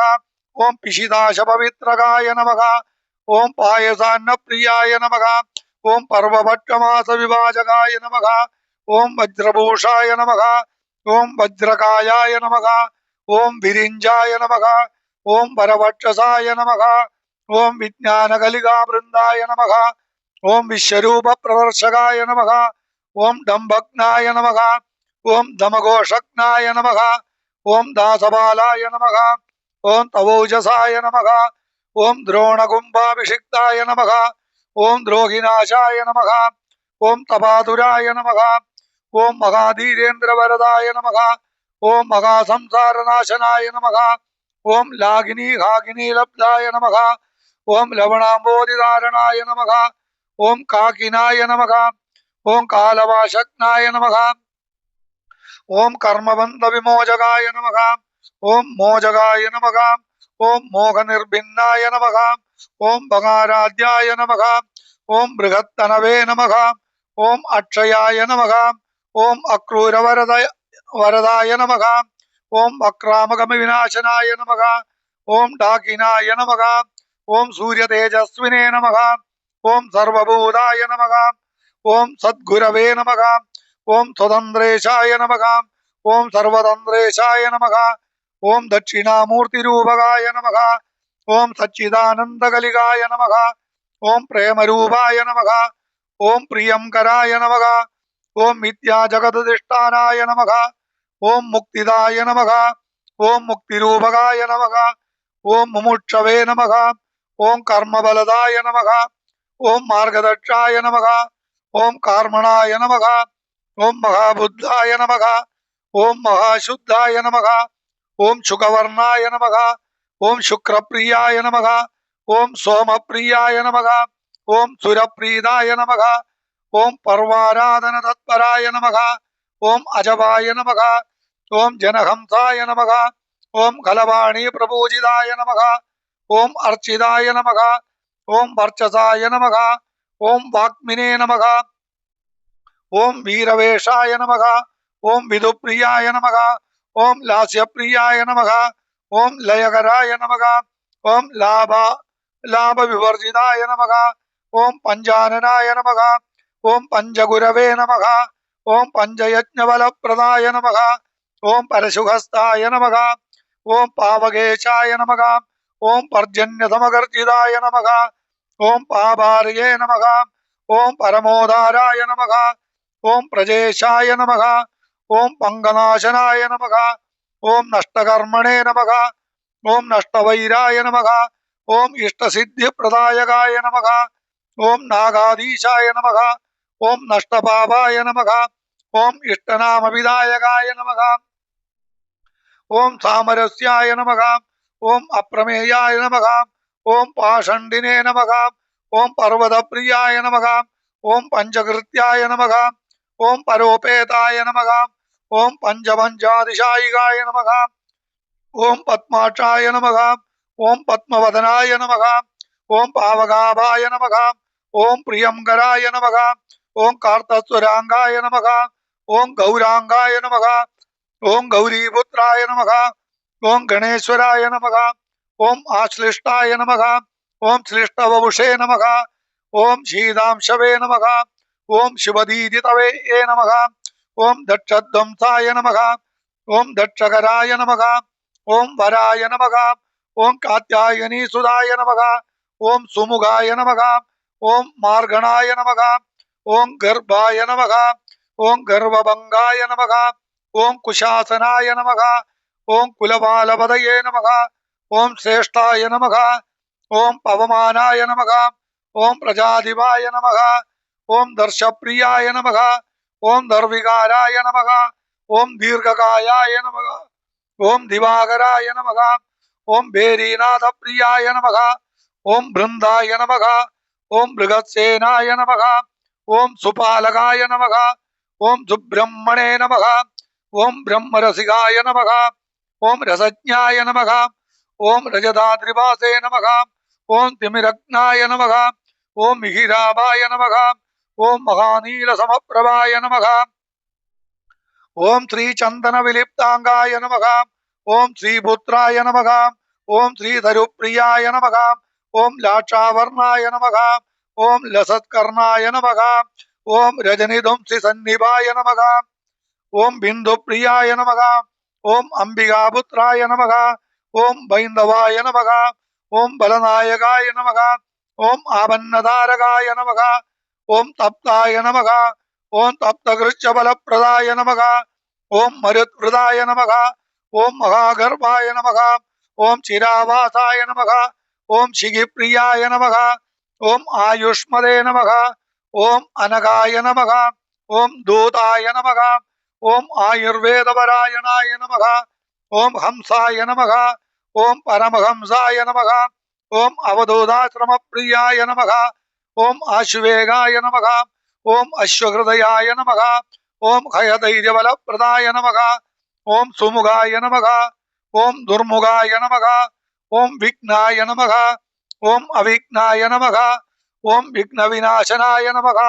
ओम पिशिदाशपवित्रकाय नमः। ओम पायसान्नप्रियाय नमः। ओम पर्वभट्टमासविभाजकाय नमः। ओम वज्रभूषाय नमः। ओम वज्रकायाय नमः। ओम विरिञ्जाय नमः। ओम वरवक्षसाय नमः। ओम विज्ञानकलिकावृन्दाय नमः। ओम विश्वरूपप्रदर्शकाय नमः। ओम डम्भग्नाय नमः। ओम दमघोषज्ञाय नमः। ओम दासबालाय नमः। ओम तवोजसाय नमः। ओम द्रोणकुम्भाभिषिक्ताय नमः। ओम द्रोहिनाशाय नमः। ओम तपातुराय नमः। ओम महाधीरेन्द्रवरदाय नमः। ओम महासंसारनाशनाय नमः। ओम लागिनी घागिनी लब्धाय नमः। ओम लवणाम्बोधिधारणाय नमः। ओम काकिनाय नमः। ओम कालवाशक्नाय नमः। ओम कर्मबंध विमोचकाय नमः। ओम मोचकाय नमः। ओम मोहनिर्भिन्नाय नमः। ओम भगाराध्याय नमः। ओम बृहत्तनवे नमः। ओम अक्षयाय नमः। ओम वरदाय नमः। ओम वक्रामगम विनाशनाय नमः। ओम डाकिनाय नमः। ओम सूर्य तेजस्विने नमः। ओम सर्वभूताय नमः। ओम सद्गुरवे नमः। ओम स्वतंत्रेशाय नमः। ओम सर्वतंत्रेशाय नमः। ओम दक्षिणामूर्तिरूपकाय नमः। ओम सच्चिदानंदकलिकाय नमः। ओम प्रेमरूपाय नमः। ओम प्रियंकराय नमः। ओम मिथ्याजगदधिष्ठानाय नमः। ओम मुक्तिदाय नमः। ओम मुक्तिरूपकाय नमः। ओम मुमुक्षवे नमः। ओम कर्मबलदाय नमः। ओम मार्गदक्षाय नमः। ओम कार्मणाय नमः। ओम महाबुद्धाय नमः। ओम महाशुद्धाय नमः। ओम शुकवर्णाय नमः। ओम शुक्रप्रियाय नमः। ओम सोमप्रियाय नमः। ओम सुरप्रीदाय नमः। ओम पर्वाराधन तत्पराय नमः। ओम अजवाय नमः। ओम जनहंसाय नमः। ओम खलवाणी प्रपूजिताय नमः। ओम अर्चिताय नमः। ओम वर्चसाय नमः। ओम वाग्मिने नमः। ओम वीरवेशाय नमः। ओम विदुप्रियाय नमः। ओम लास्यप्रियाय नमः। ओम लयकराय नमः। ओम लाभ विवर्जिताय नमः। ओम पंचाननाय नमः। ओम पंचगुरवे नमः। ओम पंचयज्ञबलप्रदाय नमः। ओम परशुहस्ताय नमः। ओम पावकेशाय नमः। ओम पर्जन्यसमगर्जिताय नमः। ओम पाभार्ये नमः। ओम परमोदाराय नमः। ओम प्रजेशाय नमः। ओम पंगनाशनाय नमः। ओम नष्टकर्मणे नमः। ओम नष्टवैराय नमः। ओम इष्टसिद्धिप्रदायकाय नमः। ओम नागाधीशाय नमः। ओम नष्टपापाय नमः। ओम इष्टनामविदायकाय नमः। ओम सामरस्याय नमः। ओम अप्रमेयाय नमः। ओम पाषण्डिने नमः। ओम पर्वतप्रियाय नमः। ओम पंचकृत्याय नमः। ओम परोपेताय नमः। ओम पंचपञ्चादिशायिकाय नमः। ओम पद्माक्षाय नमः। ओम पद्मवदनाय नमः। ओम पावकाभाय नमः। ओम प्रियंकराय नमः। ओम कार्तस्वरांगाय नमः। ओम गौरांगाय नमः। ओम गौरीपुत्राय नमः। ओम गणेश्वराय नमः। ओम आश्लिष्टाय नमः। ओम श्लिष्टवपुषे नमः। ओम शीतांशवे नमः। ओम शिवदीदितवे नमः। ओम दक्षध्वंसाय नमः। ओम दक्षकराय नमः। ओम वराय नमः। ओम कात्यायनी सुधाय नमः। ओम सुमुखाय नमः। ओम मार्गणाय नमः। ओम गर्भाय नमः। ओम गर्वभंगाय नमः। ओम कुशासनाय नमः। ओम कुलपालपदये नमः। ओम श्रेष्ठाय नमः। ओम पवमानाय नमः। ओम प्रजाधिपाय नमः। ओम दर्शप्रियाय नमः। ओम दर्विकाराय नमः। ओम दीर्घकायाय नमः। ओम दिवाकराय नमः। ओम भेरीनाथ प्रियाय नमः। ओम बृंदाय नमः। ओम बृहत्सेनाय नमः। ओम सुपालकाय नमः। ओम सुब्रह्मणे नमः। ओम ब्रह्मरसिकाय नमः। ओम रसज्ञाय नमः। ओम रजताद्रिवासे नमः। ओम तिमिरग्नाय नमः। ओम मिहिराभाय नमः। ओम महानीलसमप्रभाय नमः। ओम श्री चंदन विलिप्तांगाय नमः। ओम श्री पुत्राय नमः। ओम श्री धरुप्रियाय नमः। ओम लाक्षावर्णाय नमः। ओम लसत्कर्णाय नमः। ओम रजनिधुंसि सन्निभाय नमः। ओम बिंदु प्रियाय नमः। ओम अंबिकापुत्राय नमः। ओम बैंदवाय नमः। ओम बलनायकाय नमः। ओम आबन्नधारकाय नमः। ओम तप्ताय नमः। ओम तप्तकृच्च बलप्रदाय नमः। ओम मरुत्वृदाय नमः। ओम महागर्भाय नमः। ओम चिरावासाय नमः। ओम शिगिप्रियाय नमः। ओम आयुष्मदे नमः। ओम अनगाय नमः। ओम दूताय नमः। ओम आयुर्वेदपरायणाय नमः। ओम हंसाय नमः। ओम परमहंसाय नमः। ओम अवधूताश्रमप्रियाय नमः। ओम आशुवेगाय नमः। ओम अश्वहृदयाय नमः। ओम हयधैर्यबलप्रदाय नमः। ओम सुमुखाय नमः। ओम दुर्मुखाय नमः। ओम विघ्नाय नमः। ओम अविघ्नाय नमः। ओम विघ्नविनाशनाय नमः।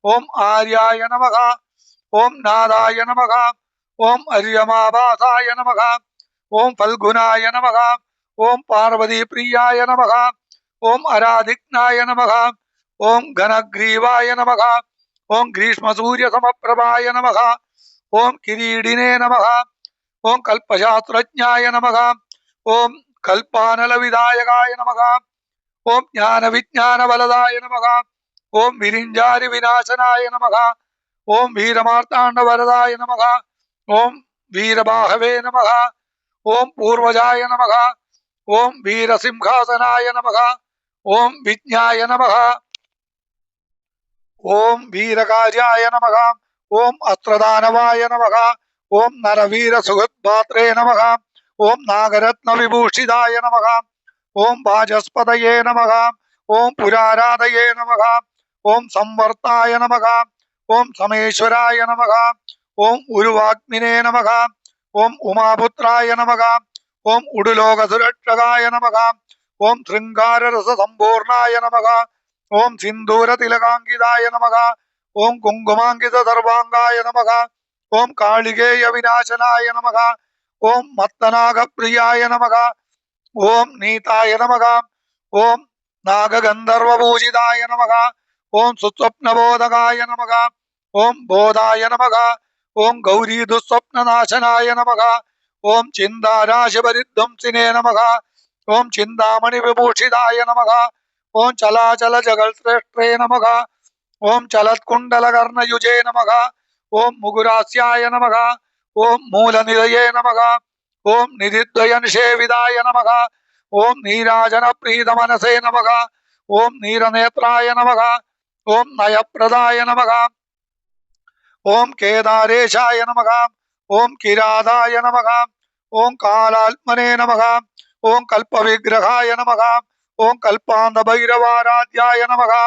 ओम आर्याय नमः। ओम नादाय नमः। ओम अर्यमावासाय नमः। ओम फल्गुनाय नमः। ओम पार्वती प्रियाय नमः। ओम अराधिक्नाय नमः। ओम घनग्रीवाय नमः। ओम ग्रीष्म सूर्य समप्रभाय नमः। ओम किरीटिने नमः। ओम कल्पशास्त्रज्ञाय नमः। ओम कल्पानल विधायकाय नमः। ओम ज्ञान विज्ञान बलदाय नमः। ओम विरिंजारि विनाशनाय नमः। ओम वीरमार्तांड वरदाय नमः। ओम वीरबाहवे नमः। ओम पूर्वजाय नमः। ओम वीरसिंहासनाय नमः। ओम विज्ञाय नमः। ओम वीरकार्याय नमः। ओम अस्त्रदानवाय नमः। ओम नरवीर सुहृद्भात्रे नमः। ओम नागरत्न विभूषिताय नमः। ओम वाचस्पतये नमः। ओम पुराराधये नमः। ओम संवर्ताय नमः। ओम समेश्वराय नमः। ओम उरुवाग्निने नमः। ओम उमापुत्राय नमः। ओम उडुलोकसुरक्षकाय नमः। ओम शृंगाररससम्पूर्णाय नमः। ओम सिंदूरतिलकांकिताय नमः। ओम कुंकुमांकित सर्वांगाय नमः। ओम कालिकेय विनाशनाय नमः। ओम मत्तनागप्रियाय नमः। ओम नीताय नमः। ओम नागगंधर्वपूजिताय नमः। ओम सुस्वप्नबोधकाय नमः। ओम बोधाय नमः। ഓം ഗൗരീ ദുസ്വപ്നനാശനായ നമഃ. ഓം ചിന്താരാശിപരിധ്വംസിനേ നമഃ. ഓം ചിന്താമണി വിഭൂഷിതായ നമഃ. ഓം ചലാചല ജഗൽശ്രേഷ്ഠേ നമഃ. ഓം ചലത്കുണ്ടലകർണയുജേ നമഃ. ഓം മുകുരാസ്യായ നമഃ. ഓം മൂലനിലയേ നമഃ. ഓം നിധിദ്വയനിഷേവിതായ നമഃ. ഓം നീരാജനപ്രീതമനസേ നമഃ. ഓം നീരനേത്രായ നമഃ. ഓം നയപ്രദായ നമഃ. ഓം കേദാരേശായ നമഃ. ഓം കിരാതായ നമഃ. ഓം കാലാത്മനേ നമഃ. ഓം കൽപ്പവിഗ്രഹായ നമഃ. ഓം കൽപ്പാന്തഭൈരവാരാധ്യായ നമഃ.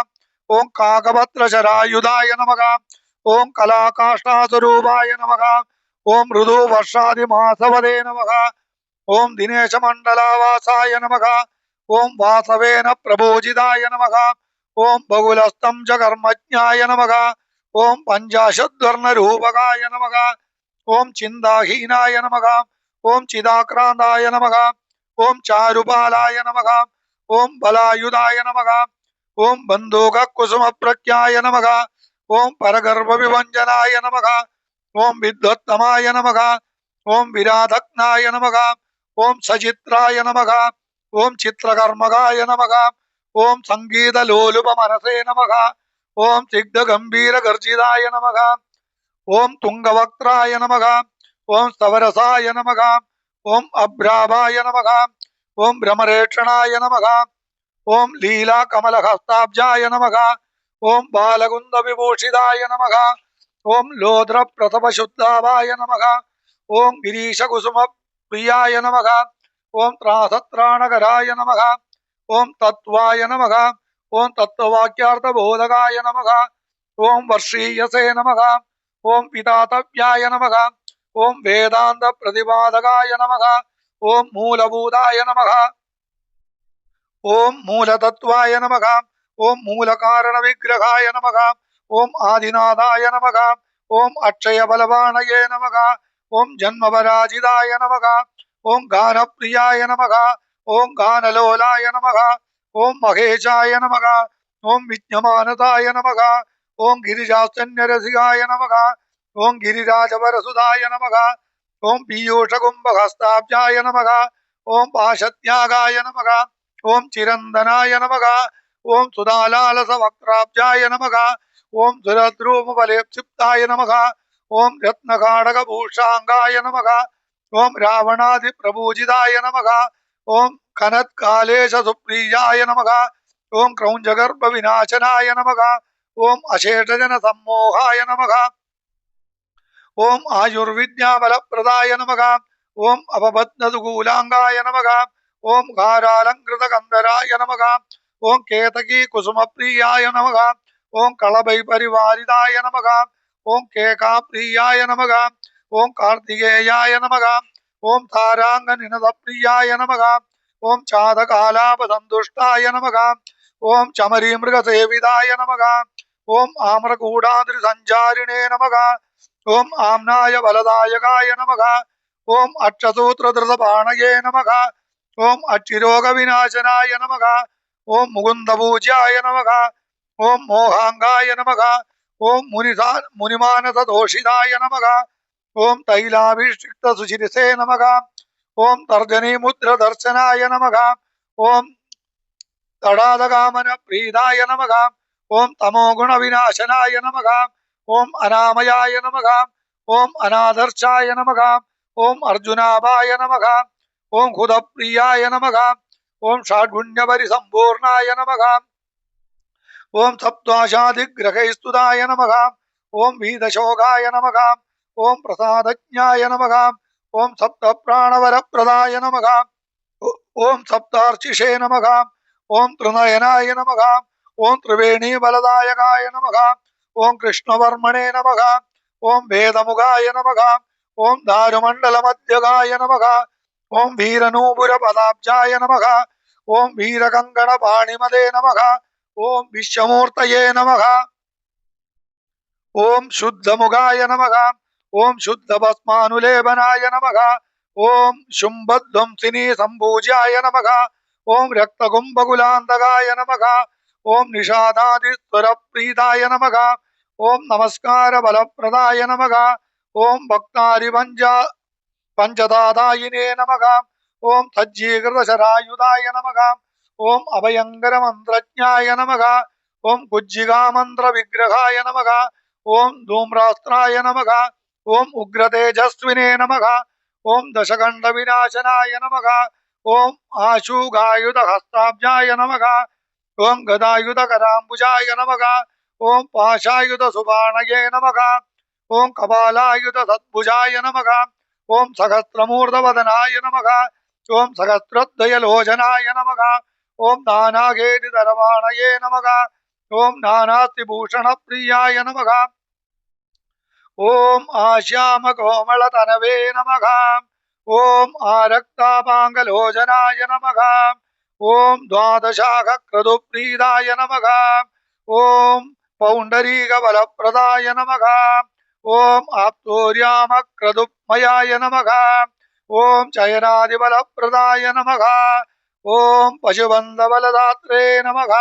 ഓം കാകപത്രശരായുധായ നമഃ. ഓം കലാകാഷ്ടാസ്വരൂപായ നമഃ. ഓം ഋതുവർഷാദിമാസവദേ നമഃ. ഓം ദിനേശമണ്ഡലാവാസായ നമഃ. ഓം വാസവേന പ്രഭോജിതായ നമഃ. ഓം ബഹുലസ്തം ച കർമ്മജ്ഞായ നമഃ. ഓം പഞ്ചാശദ്വർണരൂപകായ നമഃ. ഓം ചിന്താഹീനായ നമഃ. ഓം ചിദാക്രാന്തായ നമഃ. ഓം ചാരുപാലായ നമഃ. ഓം ബലായുധായ നമഃ. ഓം ബന്ധൂകകുസുമപ്രഖ്യായ നമഃ. ഓം പരഗർഭവിഭഞ്ജനായ നമഃ. ഓം വിദ്വത്തമായ നമഃ. ഓം വിരാധഗ്നായ നമഃ. ഓം സചിത്രായ നമഃ. ഓം ചിത്രകർമ്മകായ നമഃ. ഓം സംഗീതലോലുപമനസേ നമഃ. ഓം സിഗ്ധഗംഭീരഗർജിതായ നമഃ. ഓം തുംഗവക്ത്രായ നമഃ. ഓം സ്തവരസായ നമഃ. ഓം അഭ്രാവായ നമഃ. ഓം ഭ്രമരേക്ഷണായ നമഃ. ഓം ലീലാകമലഹസ്താബ്ജായ നമഃ. ഓം ബാലകുന്ദവിഭൂഷിതായ നമഃ. ഓം ലോദ്രപ്രതപശുദ്ധാവായ നമഃ. ഓം ഗിരീശകുസുമപ്രിയായ നമഃ. ഓം ത്രാസത്രാണകരായ നമഃ. ഓം തത്വായ നമഃ. ഓം തത്വവാക്യാർത്ഥബോധകായ നമഃ. ഓം വർഷീയസേ നമഃ. ഓം വിതാതവ്യായ നമഃ. ഓം വേദാന്ത പ്രതിപാദകായ നമഃ. ഓം മൂലഭൂതായ നമഃ. ഓം മൂലതത്വായ നമഃ. ഓം മൂലകാരണവിഗ്രഹായ നമഃ. ഓം ആദിനാഥായ നമഃ. ഓം അക്ഷയബലവാണയേ നമഃ. ഓം ജന്മപരാജിതായ നമഃ. ഓം ഗാനപ്രിയായ നമഃ. ഓം ഗാനലോലായ നമഃ. ഓം മഹേശായ നമഃ. ഓം വിജ്ഞമാനതായ നമഃ. ഓം ഗിരിജാസന്യരസികായ നമഃ. ഓം ഗിരിരാജപരസുതായ നമഃ. ഓം പീയൂഷകുംഭഹസ്താബ്ജായ നമഃ. ഓം പാശത്യാഗായ നമഃ. ഓം ചിരന്തനായ നമഃ. ഓം സുധാലാലസവക്രാബ്ജായ നമഃ. ഓം സുരദ്രൂമഫലേപ്സിപ്തായ നമഃ. ഓം രത്നകാടകഭൂഷാംഗായ നമഃ. ഓം രാവണാദിപ്രപൂജിതായ നമഃ. ഓം കനത്കാലേശസുപ്രീയായ നമഃ. ഓം ക്രൗഞ്ചഗർഭവിനാശനായ നമഃ. ഓം അശേഷജനസമ്മോഹായ നമഃ. ഓം ആയുർവിദ്യാബലപ്രദായ നമഃ. ഓം അപബദ്ധതുകൂലാംഗായ നമഃ. ഓം ഹാരാലങ്കൃതകന്ധരായ നമഃ. ഓം കേതകീ കുസുമപ്രിയായ നമഃ. ഓം കളഭൈപരിവാരിതായ നമഃ. ഓം കേകാപ്രിയായ നമഃ. ഓം കാർത്തികേയായ നമഃ. ഓം താരാംഗനിനതപ്രിയായ നമഃ. ഓം ചാതകാലാപസന്തുഷ്ടായ നമഃ. ഓം ചമരീമൃഗസേവിതായ നമഃ. ഓം ആമ്രകൂടാദ്രിസഞ്ചാരിണേ നമഃ. ഓം ആംനായ ബലദായകായ നമഃ. ഓം അക്ഷസൂത്രധൃതപാണയേ നമഃ. ഓം അക്ഷിരോഗവിനാശനായ നമഃ. ഓം മുകുന്ദപൂജ്യായ നമഃ. ഓം മോഹാംഗായ നമഃ. ഓം മുനിമാനസദോഷിതായ നമഃ. ഓം തൈലാഭിഷിക്തസുശിരസേ നമഃ. ഓം തർജനീമുദ്രദർശനായ നമഃ. ഓം തടാതകാമനപ്രീതായ നമഃ. ഓം തമോഗുണവിനാശനായ നമഃ. ഓം അനാമയായ നമഃ. ഓം അനാദർശായ നമഃ. ഓം അർജുനാഭായ നമഃ. ഓം ഹുതപ്രിയായ നമഃ. ഓം ഷാഡ്ഗുണ്യപരിസമ്പൂർണായ നമഃ. ഓം സപ്താശാദിഗ്രഹൈസ്തുതായ നമഃ. ഓം വീതശോകായ നമഃ. ഓം പ്രസാദജ്ഞായ നമഃ. ഓം സപ്തപ്രാണവരപ്രദായ നമഃ. ഓം സപ്താർച്ചിഷേ നമഃ. ഓം ത്രിനയനായ നമഃ. ഓം ത്രിവേണീബലദായകായ നമഃ. ഓം കൃഷ്ണവർമ്മണേ നമഃ. ഓം വേദമുഖായ നമഃ. ഓം ദാരുമണ്ഡലമധ്യകായ നമഃ. ഓം വീരനൂപുരപദാബ്ജായ നമഃ. ഓം വീരകങ്കണപാണിമതേ നമഃ. ഓം വിശ്വമൂർത്തയേ നമഃ. ഓം ശുദ്ധമുഖായ നമഃ. ഓം ശുദ്ധഭസ്മാനുലേപനായ നമഃ. ഓം ശുംഭധ്വംസിനീ സംഭൂജ്യായ നമഃ. ഓം രക്തകുംഭകുലാന്തകായ നമഃ. ഓം നിഷാദാദിസ്വരപ്രീതായ നമഃ. ഓം നമസ്കാരബലപ്രദായ നമഃ. ओम भक्तारि पंचदादायिने नमः। ओम सज्जीकृतशरायुधाय नमः। ओम अभयंकरमन्त्रज्ञाय नमः। ओम कुज्जिगामन्त्रविग्रहाय नमः। ओम धूम्रास्त्राय नमः। ओम उग्रतेजस्विने नमः। ओम दशकण्डविनाशनाय नमः। ओम आशुगायुधहस्ताब्जाय नमः। ओम गदायुधकराम्बुजाय नमः। ओम पाशायुधसुबाणये नमः। ओम कपालायुधसद्भुजाय नमः। ओम सहस्रमूर्धवदनाय नमः। ओम सहस्रोदयलोचनाय नमः। ओम नानागेतिधरवाणये नमः। ओम नानास्तिभूषणप्रियाय नमः। ओम आश्यामकोमलतनवे नमः। ओम आरक्तापाङ्गलोचनाय नमः। ओम द्वादशाखक्रतुप्रीदाय नमः। ओम पौण्डरीकबलप्रदाय नमः। ओम आप्तोर्यामक्रतुप्मयाय नमः। ओम चयनादिबलप्रदाय नमः। ओम पशुबन्धबलदात्रे नमः।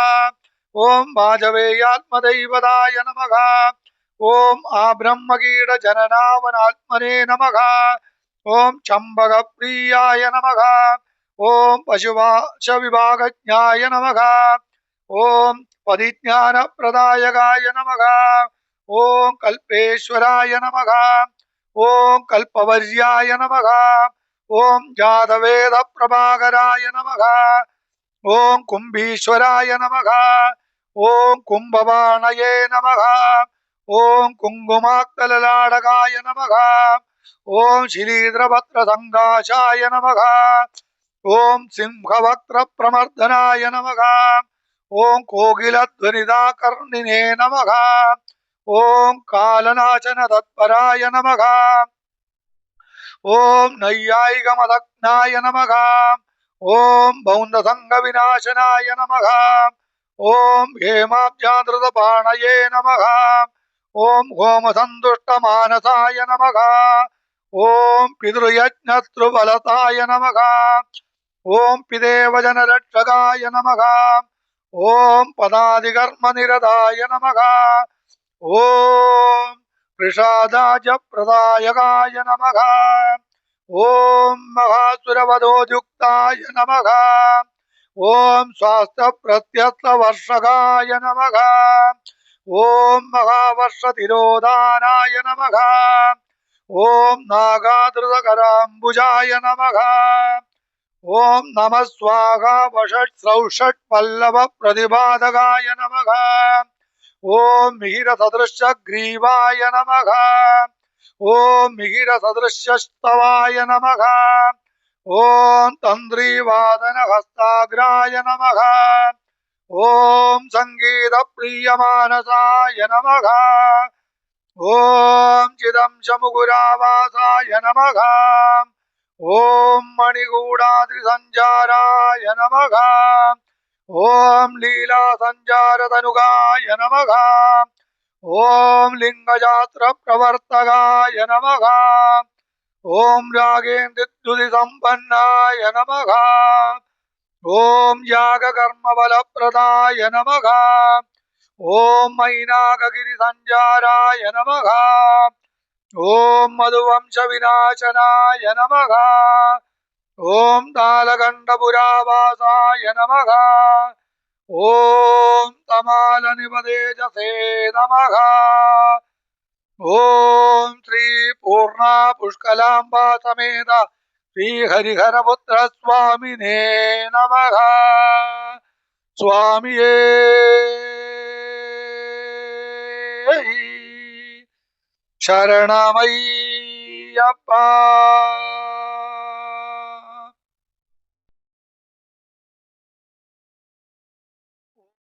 ओम वाजपेयात्मदैवताय नमः। ओम आब्रह्मकीटजननावनात्मने नमः। ओम चम्बकप्रियाय नमः। ओम पशुपाशविभागज्ञाय नमः। ओम पदिज्ञानप्रदायकाय नमः। ओम कल्पेश्वराय नमः। ओम कल्पवर्याय नमः। ओम जातवेदप्रभाकराय नमः। ओम कुम्भीश्वराय नमः। ओम कुम्भवाणये नमः। ओम कुङ्कुमाक्कललाडकाय नमः। ओम शिलीन्द्रपत्रसङ्काशाय नमः। ओम सिंहवक्त्रप्रमर्दनाय नमः। ओम कोकिलध्वनिदाकर्णिने नमः। ओम कालनाशनतत्पराय नमः। ओम नैयायिकमदग्नाय नमः। ओम बौन्धसङ्गविनाशनाय नमः। ओम हेमाब्जाधृतपाणये नमः। ओम होमसन्तुष्टमानसाय नमः। ओम पितृयज्ञस्तृफलताय नमः। ओम पिदेवजनरक्षकाय नमः। ओम पदादिकर्मनिरताय नमः। ओम प्रसादाजप्रदायकाय नमः। ओम महासुरवधोद्युक्ताय नमः। ओम स्वास्थ्यप्रत्यस्तवर्षकाय नमः। ओम महावर्षतिरोधानाय नमः। ओम नागाधृतकराम्बुजाय नमः। ओम नमः स्वाहा वषट्स्रौषट्पल्लवप्रतिपादकाय नमः। ओम मिहिरसदृशग्रीवाय नमः। ओम मिहिरसदृशस्तवाय नमः। ओम तन्द्रीवादनहस्ताग्राय नमः। ओम संगीतप्रियमानसाय नमः। ओम चिदंशमुकुरावासाय नमः। ओम मणिगूढाद्रिसञ्जाराय नमः। ओम लीलासञ्जारतनुगाय नमः। ओम लिंगशास्त्रप्रवर्तकाय नमः। ओम रागेन्द्रद्युतिसम्पन्नाय नमः। ओम यागकर्मबलप्रदाय नमः। ओम मैनाकगिरिसञ्जाराय नमः। ओम मधुवंशविनाशनाय नमः। ओम तालकण्डपुरावासाय नमः। ओम तमालनिपतेजसे नमः। ओम श्री पूर्णा पुष्कलाम्बा समेत श्री हरिहरपुत्र स्वामिने नमः। स्वामिये शरणमय्यप्पा।